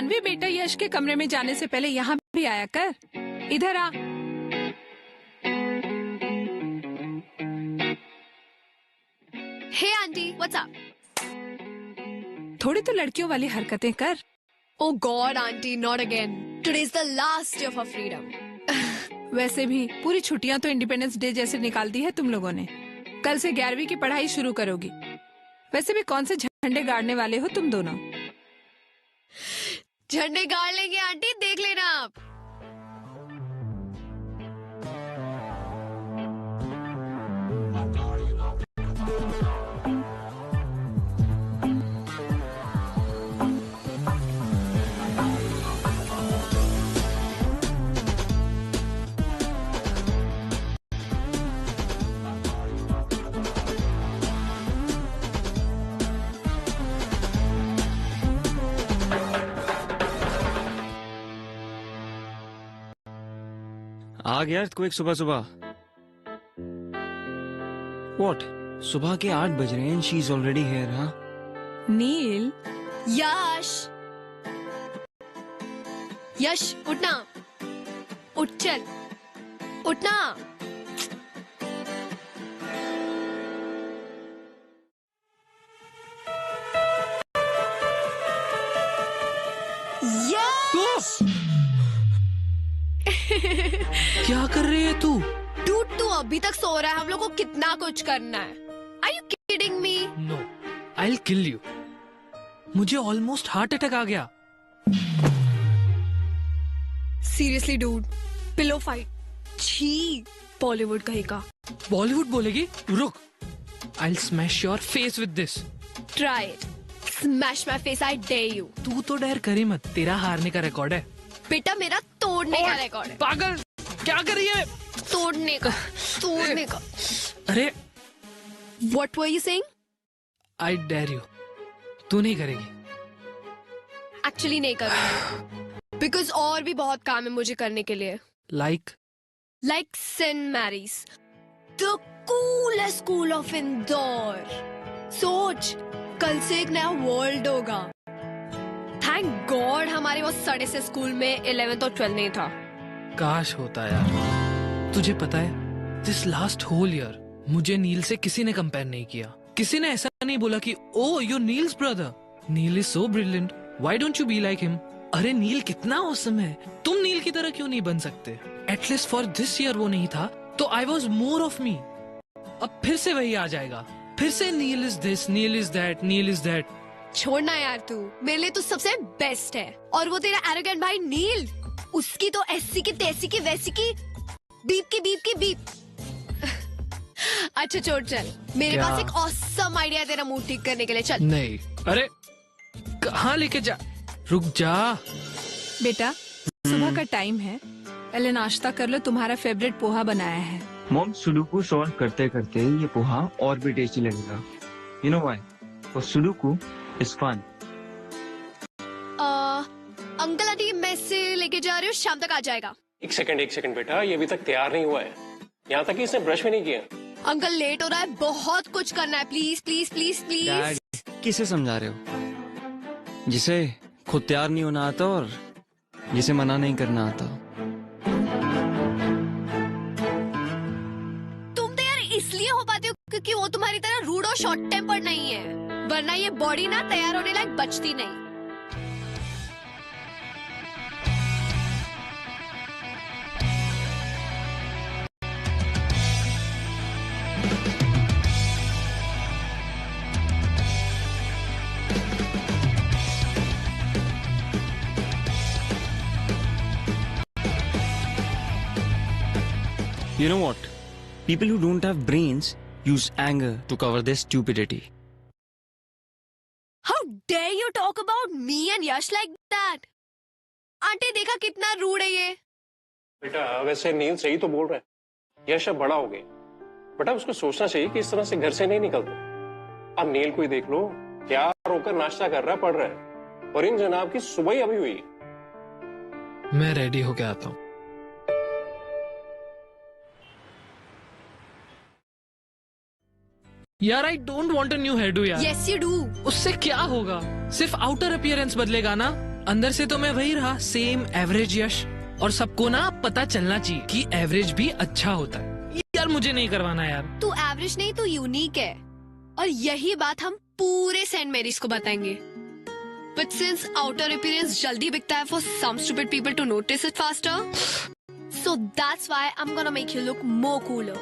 जानवी बेटा, यश के कमरे में जाने से पहले यहाँ भी आया कर। इधर आ। हे आंटी, व्हाट्स अप? थोड़ी तो लड़कियों वाली हरकतें कर। Oh God, auntie, not again. Today is the last day of our freedom. वैसे भी पूरी छुट्टियां तो इंडिपेंडेंस डे जैसे निकाल दी है तुम लोगों ने। कल से 11वीं की पढ़ाई शुरू करोगी। वैसे भी कौन से झंडे गाड़ने वाले हो तुम दोनों? झंडे गाड़ लेंगे आंटी, देख लेना आप। आ गया तो एक सुबह सुबह। What? सुबह के 8 बज रहे हैं। She is already here, हाँ? नील। यश, यश उठना, उठ चल, उठना। यश! क्या कर रही है तू? डूड, तू अभी तक सो रहा है। हम लोग को कितना कुछ करना है। Are you kidding me? No, I'll kill you. मुझे ऑलमोस्ट हार्ट अटैक आ गया। Seriously, dude. Pillow fight. छी, बॉलीवुड कहेगा। बॉलीवुड बोलेगी? रुक। I'll smash your face with this. Try it. Smash my face, I dare you. तू तो डर करी मत, तेरा हारने का रिकॉर्ड है। बेटा, मेरा तोड़ने का रिकॉर्ड है। पागल, क्या कर रही है? तोड़ने का, तोड़ने का। अरे, What were you saying? I dare you. तू नहीं करेगी। Actually नहीं करूँगी। Because और भी बहुत काम है मुझे करने के लिए। Like St. Mary's, the coolest school of Indore. सोच, कल से एक नया वर्ल्ड होगा। थैंक गॉड हमारे वो सड़े से स्कूल में 11th और 12th नहीं था। काश होता यार। तुझे पता है, दिस लास्ट होल ईयर मुझे नील से किसी ने कंपेयर नहीं किया। किसी ने ऐसा नहीं बोला कि oh you Neil's brother, Neil is so brilliant, why don't you be like him. अरे नील कितना ऑसम है, तुम नील की तरह क्यों नहीं बन सकते? एटलीस्ट फॉर दिस ईयर वो नहीं था तो I was more of me. अब फिर से वही आ जाएगा, फिर से Neil is this, Neil is that, Neil is that. छोड़ना यार, तू मेरे लिए तो सबसे बेस्ट है। और वो तेरा एरोगेंट भाई नील, उसकी तो ऐसी की तैसी की वैसी की बीप की बीप की बीप। अच्छा छोड़, चल मेरे क्या? पास एक ऑसम आइडिया है तेरा मूड ठीक करने के लिए। चल। नहीं, अरे कहाँ लेके जा, रुक जा। बेटा, सुबह का टाइम है, पहले नाश्ता कर लो। तुम्हारा फेवरेट पोहा बनाया है। मॉम, सुडोकू सॉल्व करते करते ये पोहा और भी टेस्टी लगेगा। You know why? For sudoku is fun. Uncle aunty mess से लेके जा रहे हो, शाम तक आ जाएगा। एक सेकंड बेटा, ये अभी तक तैयार नहीं हुआ है। यहाँ तक कि इसने ब्रश भी नहीं किया। अंकल लेट हो रहा है, बहुत कुछ करना है। Please please please please. Dad, किसे समझा रहे हो? जिसे खुद तैयार नहीं होना आता और जिसे मना नहीं करना आता। तुम तो यार इसलिए हो पाते हो क्योंकि वो तुम्हारी तरह रूड और शॉर्ट टेम्पर नहीं है, वरना ये बॉडी ना तैयार होने लायक बचती नहीं। You know what? People who don't have brains use anger to cover their stupidity. How dare you talk about me and Yash like that? Aunty देखा कितना रूड है ये। बेटा वैसे नील सही तो बोल रहा है। यश अब बड़ा हो गया, बेटा उसको सोचना चाहिए कि इस तरह से घर से नहीं निकलते। अब नील को ही देख लो, तैयार होकर नाश्ता कर रहा है, पढ़ रहा है, और इन जनाब की सुबह ही अभी हुई। मैं रेडी होके आता हूँ। यार I don't want a new hairdo यार। Yes you do. उससे क्या होगा? सिर्फ आउटर अपीयरेंस बदलेगा ना। अंदर से तो मैं वही रहा, सेम एवरेज यश। और सबको ना पता चलना चाहिए कि एवरेज भी अच्छा होता है। यार मुझे नहीं करवाना यार। तू एवरेज नहीं, तू यूनिक है, और यही बात हम पूरे सेंट मेरीज को बताएंगे। But since outer appearance जल्दी बिकता है for some stupid people to notice it faster, so that's why I'm gonna make you look more cooler.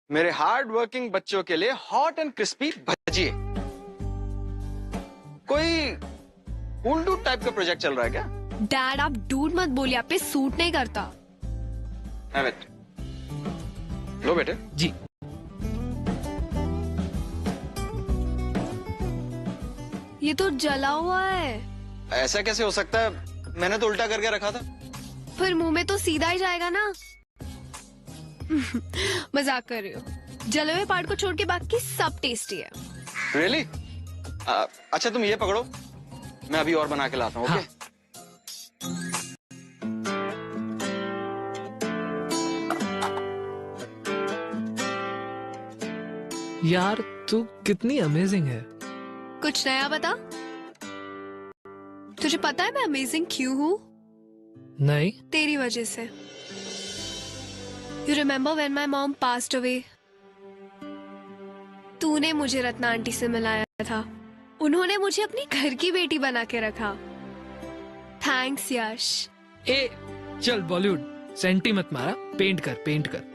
मेरे हार्ड वर्किंग बच्चों के लिए हॉट एंड क्रिस्पी भजिए। कोई कूल डूड टाइप का प्रोजेक्ट चल रहा है क्या? डैड आप डूड मत बोलिए, आप पे सूट नहीं करता। Have it. लो बेटे। जी। ये तो जला हुआ है। ऐसा कैसे हो सकता है? मैंने तो उल्टा करके रखा था। फिर मुंह में तो सीधा ही जाएगा ना। मजाक कर रही हो। जले हुए पार्ट को छोड़ के बाकी सब टेस्टी है। Really? अच्छा तुम ये पकड़ो, मैं अभी और बना के लाता हूँ। हाँ। ओके? यार तू कितनी अमेजिंग है। कुछ नया बता। तुझे पता है मैं अमेजिंग क्यों हूँ? नहीं। तेरी वजह से। You remember when my mom passed away? तूने मुझे रत्ना आंटी से मिलाया था। उन्होंने मुझे अपनी घर की बेटी बना के रखा। थैंक्स यश। ए चल बॉलीवुड सेंटी मत मारा, पेंट कर पेंट कर।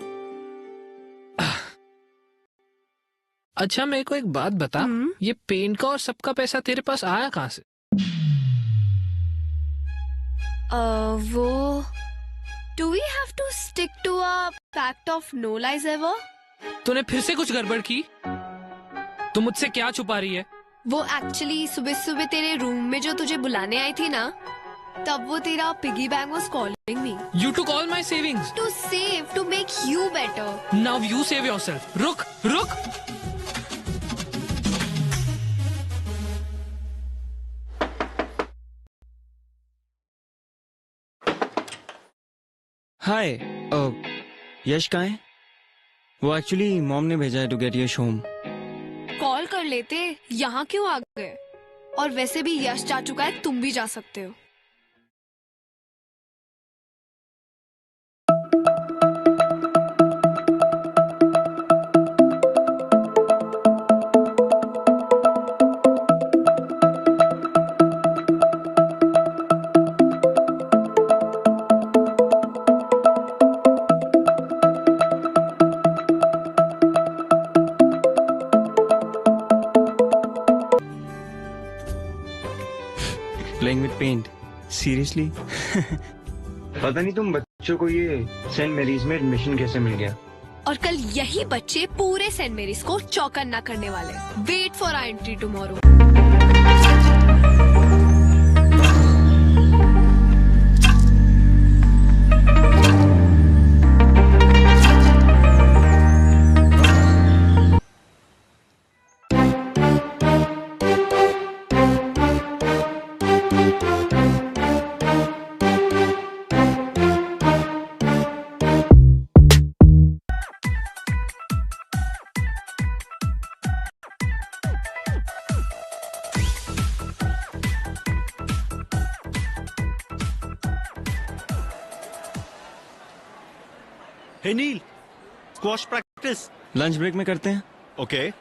अच्छा मेरे को एक बात बता, ये पेंट का और सबका पैसा तेरे पास आया कहाँ से? वो Do we have to stick to a pact of no lies ever? तूने फिर से कुछ गड़बड़ की? तू मुझसे क्या छुपा रही है? वो एक्चुअली सुबह सुबह तेरे रूम में जो तुझे बुलाने आई थी ना, तब वो तेरा piggy bank was calling me. You took all my savings. To save, to make you better. Now you save yourself. रुक रुक। हाय, यश कहाँ है? वो एक्चुअली मॉम ने भेजा है to get Yash home. Call कर लेते, यहाँ क्यों आ गए? और वैसे भी यश जा चुका है, तुम भी जा सकते हो। Playing with paint. Seriously? पता नहीं तुम बच्चों को ये सेंट मैरीज में एडमिशन कैसे मिल गया? और कल यही बच्चे पूरे सेंट मेरीज को चौकन्ना करने वाले। Wait for our entry tomorrow. Hey Neel, squash practice. Lunch break में करते हैं। ओके।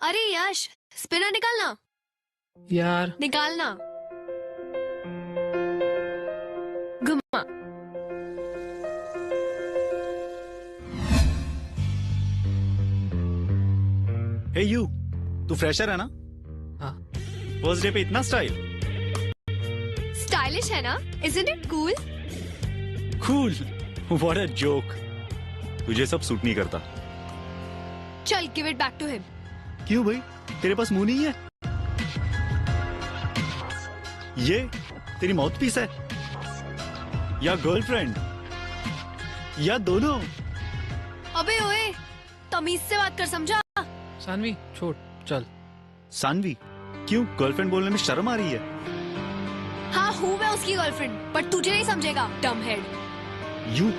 अरे यश, स्पिनर निकालना। यार निकालना। घुमा। हे यू, तू फ्रेशर है ना? हाँ। फर्स्ट डे पे इतना स्टाइल। स्टाइलिश है ना? Isn't it cool? Cool. What a joke. तुझे सब सूट नहीं करता। चल, give it back to him. क्यों भाई, तेरे पास मुंह नहीं है? ये तेरी माउथ पीस है या गर्लफ्रेंड या दोनों? अबे ओए, तमीज से बात कर, समझा? सानवी छोड़, चल। सानवी, क्यों गर्लफ्रेंड बोलने में शर्म आ रही है? हाँ, हूँ मैं उसकी गर्लफ्रेंड, पर तुझे नहीं समझेगा, डम head. You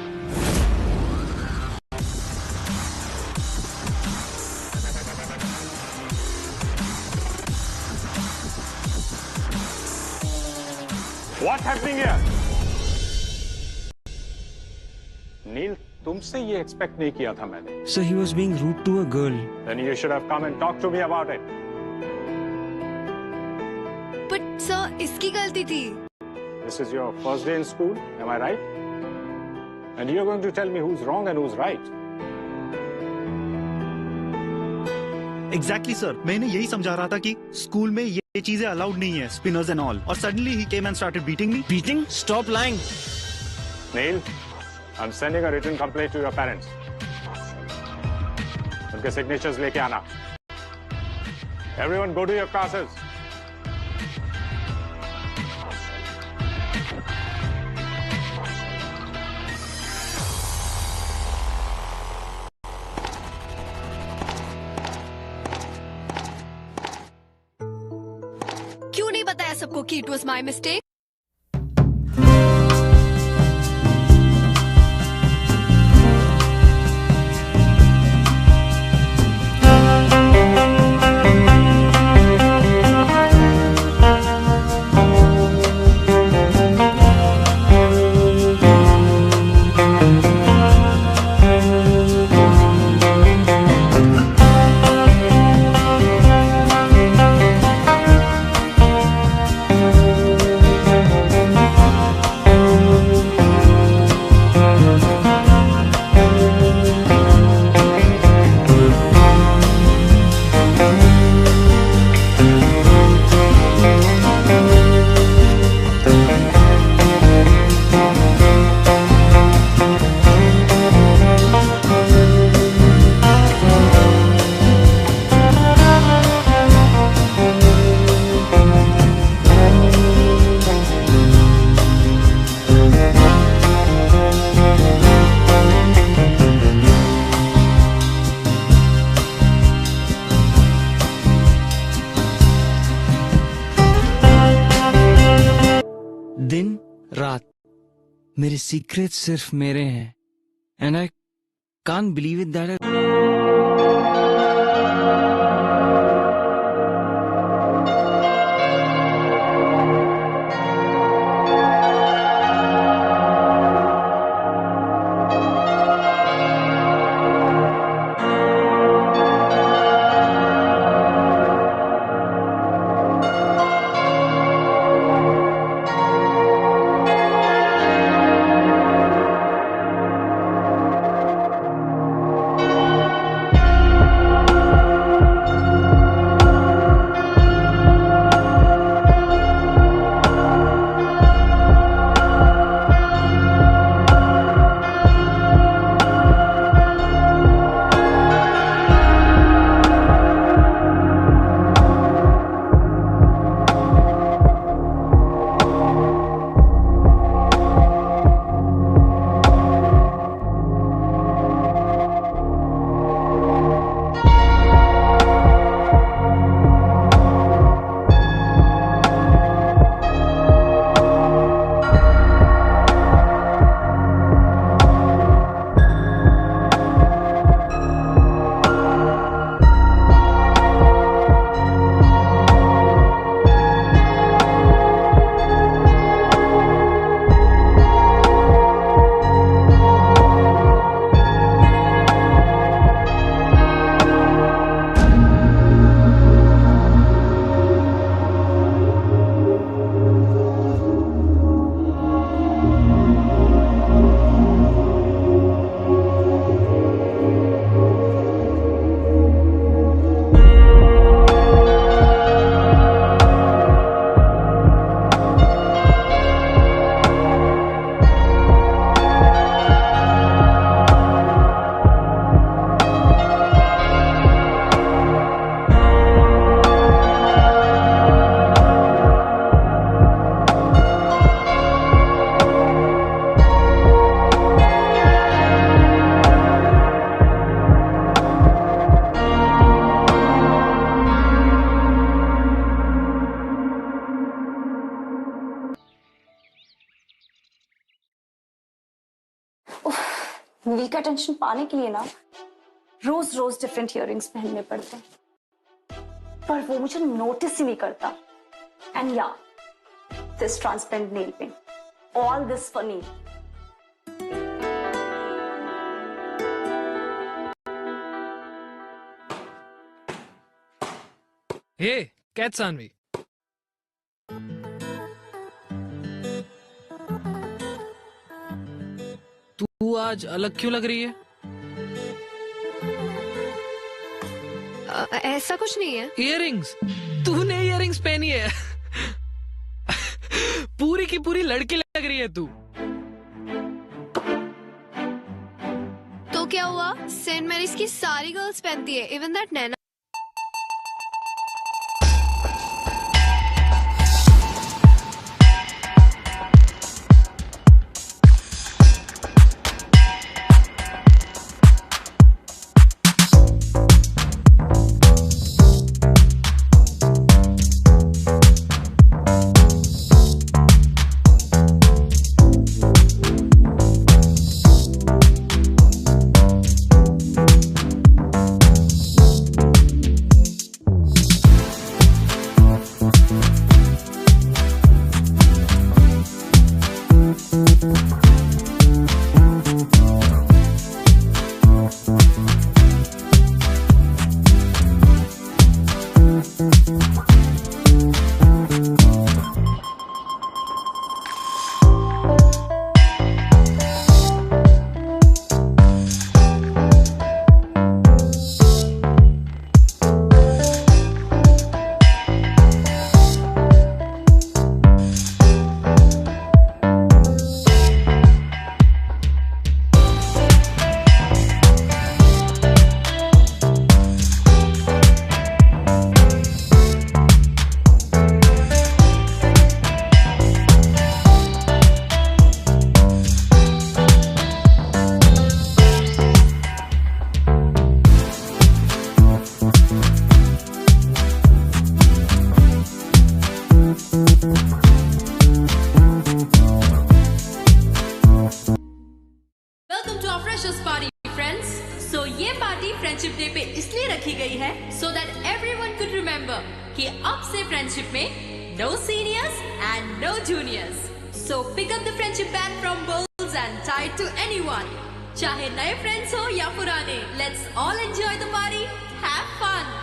What's happening here? नील, तुमसे ये एक्सपेक्ट नहीं किया था मैंने। So he was being rude to a girl. Then you should have come and talked to me about it. But sir, इसकी गलती थी। This is your first day in school, am I right? And you're going to tell me who's wrong and who's right. Exactly sir, मैंने यही समझा रहा था कि school में ये चीजें अलाउड नहीं है, स्पिनर्स एंड ऑल, और suddenly he came and started beating me. Beating? Stop lying. Neil, I'm sending a written complaint to your parents. उनके signatures लेके आना। Everyone go to your classes. क्यों नहीं बताया सबको कि it was my mistake? दिन रात मेरे सीक्रेट सिर्फ मेरे हैं and I can't believe it that का अटेंशन पाने के लिए ना रोज रोज डिफरेंट इयररिंग्स पहनने पड़ते हैं, पर वो मुझे नोटिस ही नहीं करता। And yeah this transparent nail paint, all this for Neel. Hey catch Saanvi, तू आज अलग क्यों लग रही है? ऐसा कुछ नहीं है। इयररिंग्स, तूने इयररिंग्स पहनी है। पूरी की पूरी लड़की लग रही है तू। तो क्या हुआ, सेंट मैरीज की सारी गर्ल्स पहनती है, even that Naina. Friendship day पे इसलिए रखी गई है so that everyone could remember कि अब से फ्रेंडशिप में no seniors and no juniors. So pick up the friendship band from bowls and tie to anyone, चाहे नए फ्रेंड्स हो या पुराने। Let's all enjoy the party, have fun.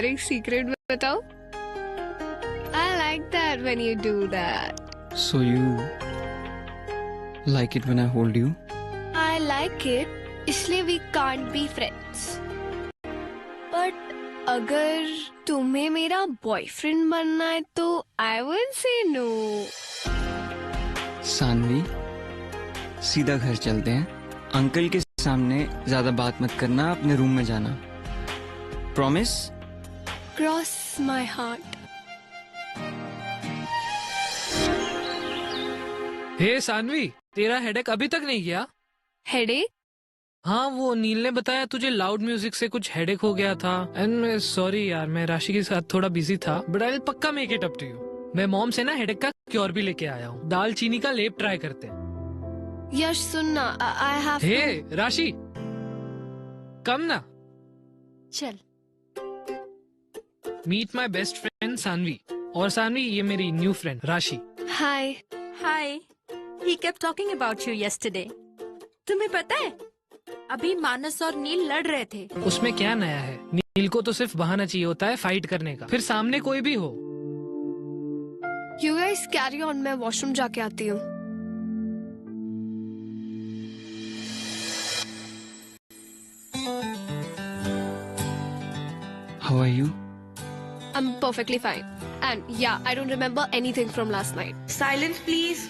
और एक सीक्रेट बताओ? I like that when you do that. So you like it when I hold you? I like it, इसलिए we can't be friends. But अगर तुम्हें मेरा boyfriend बनना है तो I won't say no. Saanvi, सीधा घर चलते हैं. अंकल के सामने ज्यादा बात मत करना, अपने रूम में जाना. प्रॉमिस? Cross my heart. हे सानवी, तेरा हेडेक अभी तक नहीं गया? Headache? हाँ, वो नील ने बताया तुझे लाउड म्यूजिक से कुछ हेडेक हो गया था. एंड सॉरी यार, मैं राशि के साथ थोड़ा बिजी था, बट आई विल पक्का make it up to you. मैं मॉम से ना हेडेक का क्योर भी लेके आया हूँ. दाल चीनी का लेप ट्राई करते हैं. यश सुनना, I have to. हे राशि, कम ना. चल. Meet my best friend Saanvi. और सानवी, ये मेरी new friend Rashi. Hi. Hi. He kept talking about you yesterday. तुम्हें पता है, अभी मानस और नील लड़ रहे थे. उसमें क्या नया है? नील को तो सिर्फ बहाना चाहिए होता है फाइट करने का, फिर सामने कोई भी हो. You guys carry on, मैं वॉशरूम जाके आती हूँ. How are you? I'm perfectly fine. And yeah, I don't remember anything from last night. Silence, please.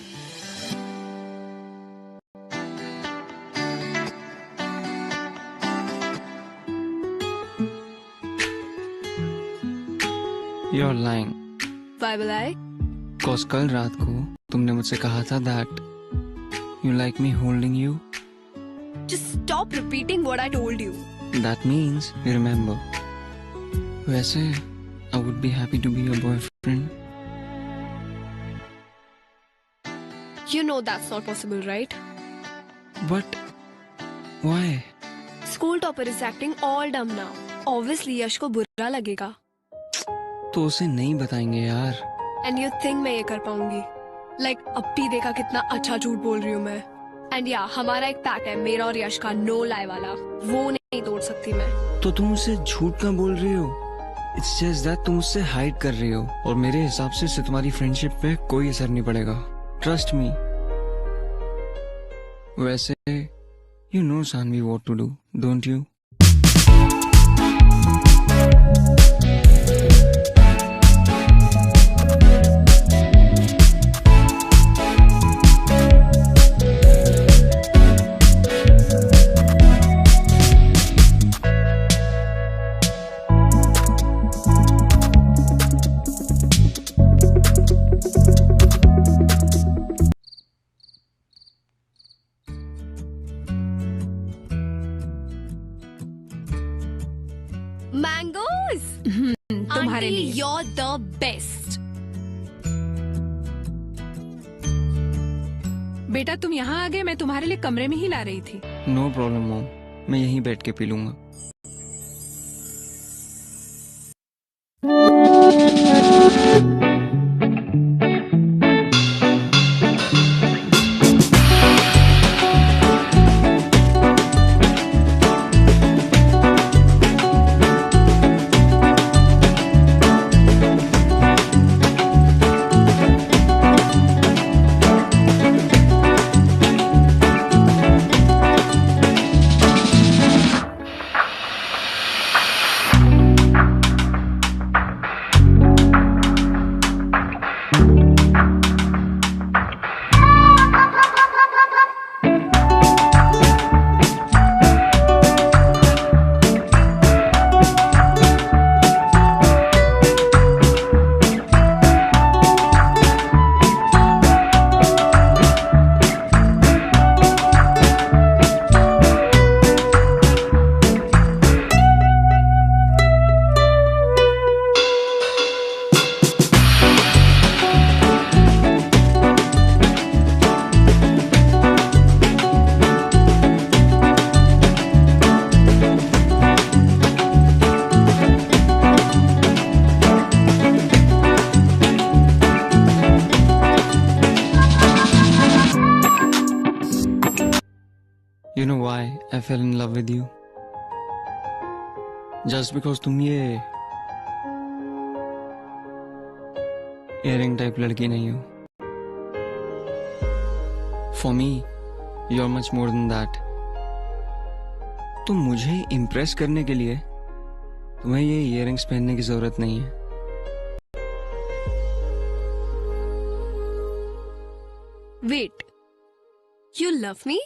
You're lying. Why will I? Cause कल रात को तुमने मुझसे कहा था that you like me holding you. Just stop repeating what I told you. That means you remember. वैसे I would be happy to be your boyfriend. You know that's not possible, right? But why? School topper is acting all dumb now. Obviously यश को बुरा लगेगा. तो उसे नहीं बताएंगे यार. And you think मैं ये कर पाऊंगी? Like अब भी देखा कितना अच्छा झूठ बोल रही हूँ मैं. And yeah, हमारा एक पैक्ट है, मेरा और यश का, no lie वाला. वो नहीं तोड़ सकती मैं. तो तुम उसे झूठ क्यों बोल रही हो? It's just that तुम उससे हाइड कर रही हो, और मेरे हिसाब से इससे तुम्हारी फ्रेंडशिप पे कोई असर नहीं पड़ेगा. Trust me. वैसे you know Sanvi what to do, don't you? Mangoes! तुम्हारे Auntie, लिए. you're the best. बेटा तुम यहाँ आ गए, मैं तुम्हारे लिए कमरे में ही ला रही थी. No problem mom. मैं यहीं बैठ के पी लूंगा. You know why I fell in love with you? Just because तुम ये इयरिंग टाइप लड़की नहीं हो। For me you are much more than that. तो मुझे इम्प्रेस करने के लिए तुम्हें ये इयरिंग्स पहनने की जरूरत नहीं है। Wait, you love me?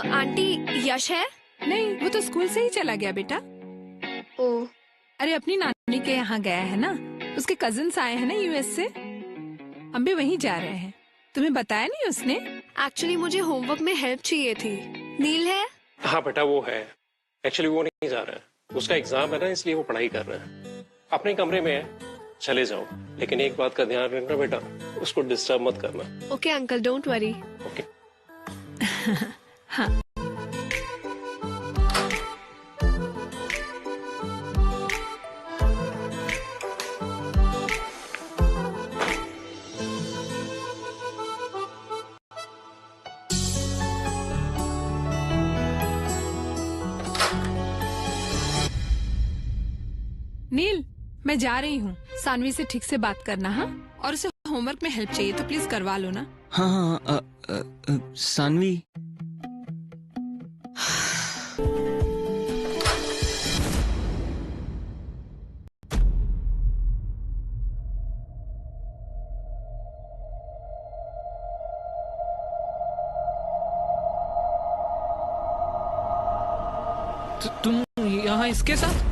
Aunty, Yash है? नहीं, वो तो स्कूल से ही चला गया बेटा। ओ, अरे अपनी नानी के यहाँ गया है ना, उसके कजिन्स आए हैं ना यूएस से, हम भी वहीं जा रहे हैं। तुम्हें बताया नहीं उसने? एक्चुअली मुझे होमवर्क में हेल्प चाहिए थी। नील है? हाँ बेटा वो है। एक्चुअली वो नहीं जा रहा है, उसका एग्जाम है ना, इसलिए वो पढ़ाई कर रहा है। अपने कमरे में है, चले जाओ, लेकिन एक बात का ध्यान रखना बेटा, उसको डिस्टर्ब मत करना। Okay uncle, don't worry. Okay. हाँ। नील, मैं जा रही हूँ। सानवी से ठीक से बात करना, हाँ? और उसे होमवर्क में हेल्प चाहिए तो प्लीज करवा लो ना। हाँ हाँ, सानवी, तुम यहाँ इसके साथ?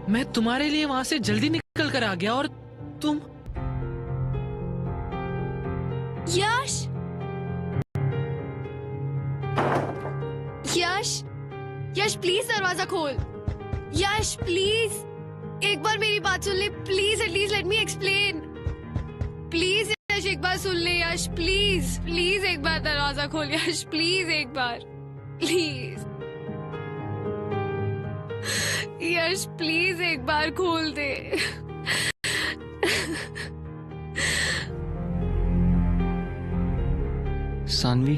मैं तुम्हारे लिए वहां से जल्दी निकल कर आ गया और तुम? यश, यश, यश प्लीज दरवाजा खोल। यश प्लीज, एक बार मेरी बात सुन ले please, at least let me explain. Please Yash, एक बार सुन ले यश, प्लीज प्लीज एक बार दरवाजा खोल यश, प्लीज एक बार, प्लीज यश, प्लीज एक बार खोल दे। सानवी,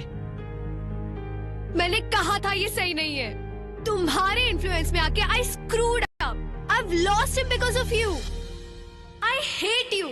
मैंने कहा था ये सही नहीं है। तुम्हारे इन्फ्लुएंस में आके I screwed up. I have lost him because of you. I hate you.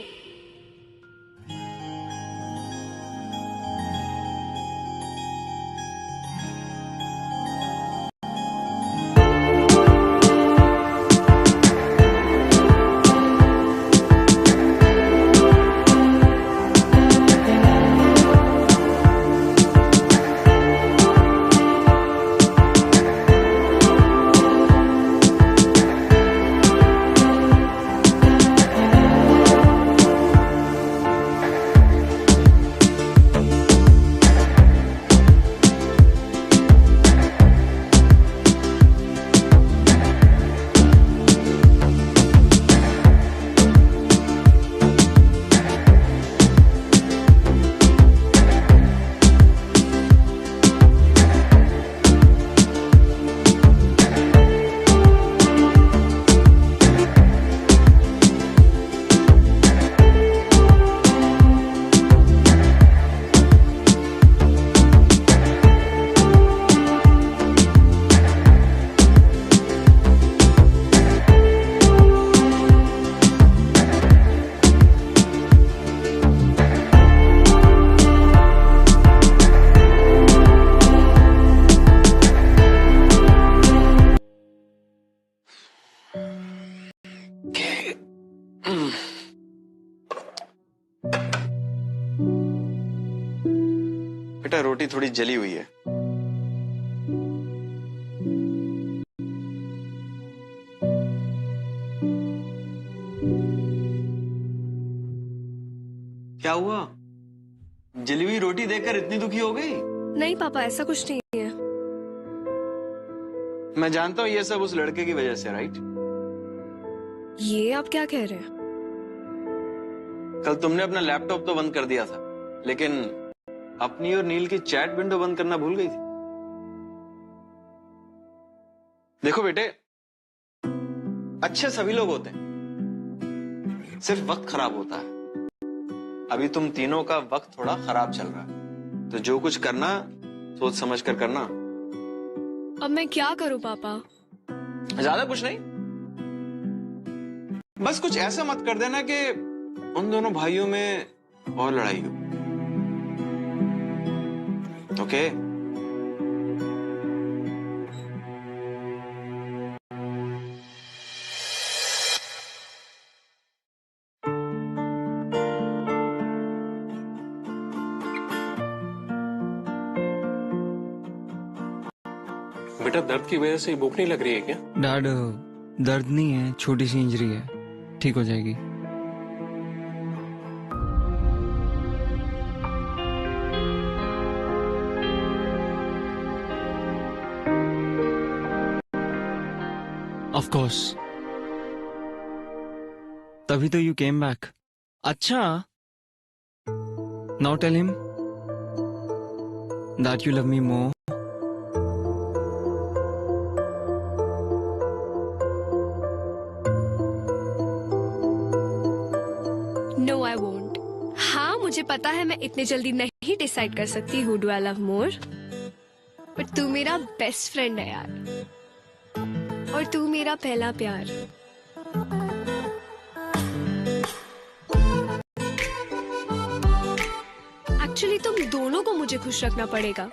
बेटा रोटी थोड़ी जली हुई है। क्या हुआ? जली हुई रोटी देखकर इतनी दुखी हो गई? नहीं पापा, ऐसा कुछ नहीं है। मैं जानता हूं ये सब उस लड़के की वजह से, राइट? ये आप क्या कह रहे हैं? कल तुमने अपना लैपटॉप तो बंद कर दिया था, लेकिन अपनी और नील की चैट विंडो बंद करना भूल गई थी। देखो बेटे, अच्छे सभी लोग होते हैं, सिर्फ वक्त खराब होता है। अभी तुम तीनों का वक्त थोड़ा खराब चल रहा है, तो जो कुछ करना सोच समझ कर करना। अब मैं क्या करूं पापा? ज्यादा कुछ नहीं, बस कुछ ऐसा मत कर देना कि उन दोनों भाइयों में और लड़ाई हो। ओके? बेटा दर्द की वजह से भूख नहीं लग रही है क्या? डैड, दर्द नहीं है, छोटी सी इंजरी है, ठीक हो जाएगी। ऑफ कोर्स, तभी तो यू केम बैक। अच्छा, now tell him that you love me more. No I won't. हाँ मुझे पता है मैं इतनी जल्दी नहीं डिसाइड कर सकती who do I love more, but तू मेरा बेस्ट फ्रेंड है यार, और तू मेरा पहला प्यार। एक्चुअली तुम दोनों को मुझे खुश रखना पड़ेगा।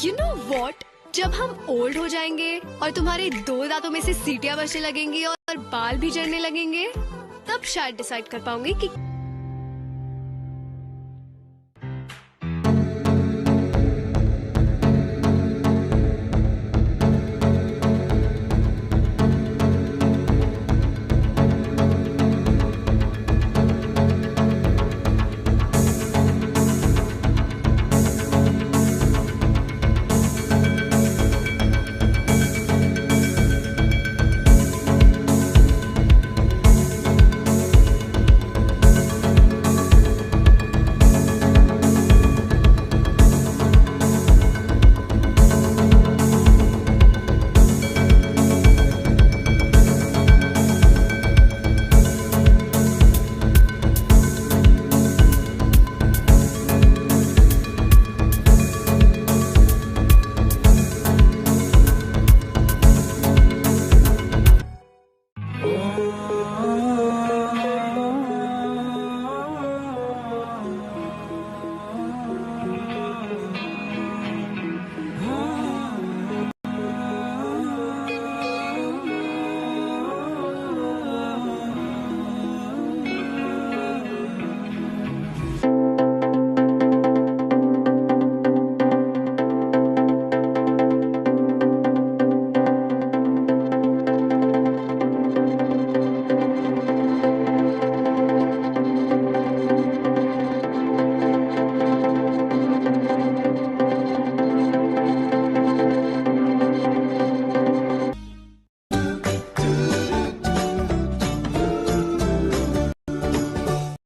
यू नो वॉट, जब हम ओल्ड हो जाएंगे और तुम्हारे 2 दांतों में से सीटियां बचने लगेंगी और बाल भी झड़ने लगेंगे, तब शायद डिसाइड कर पाऊंगी कि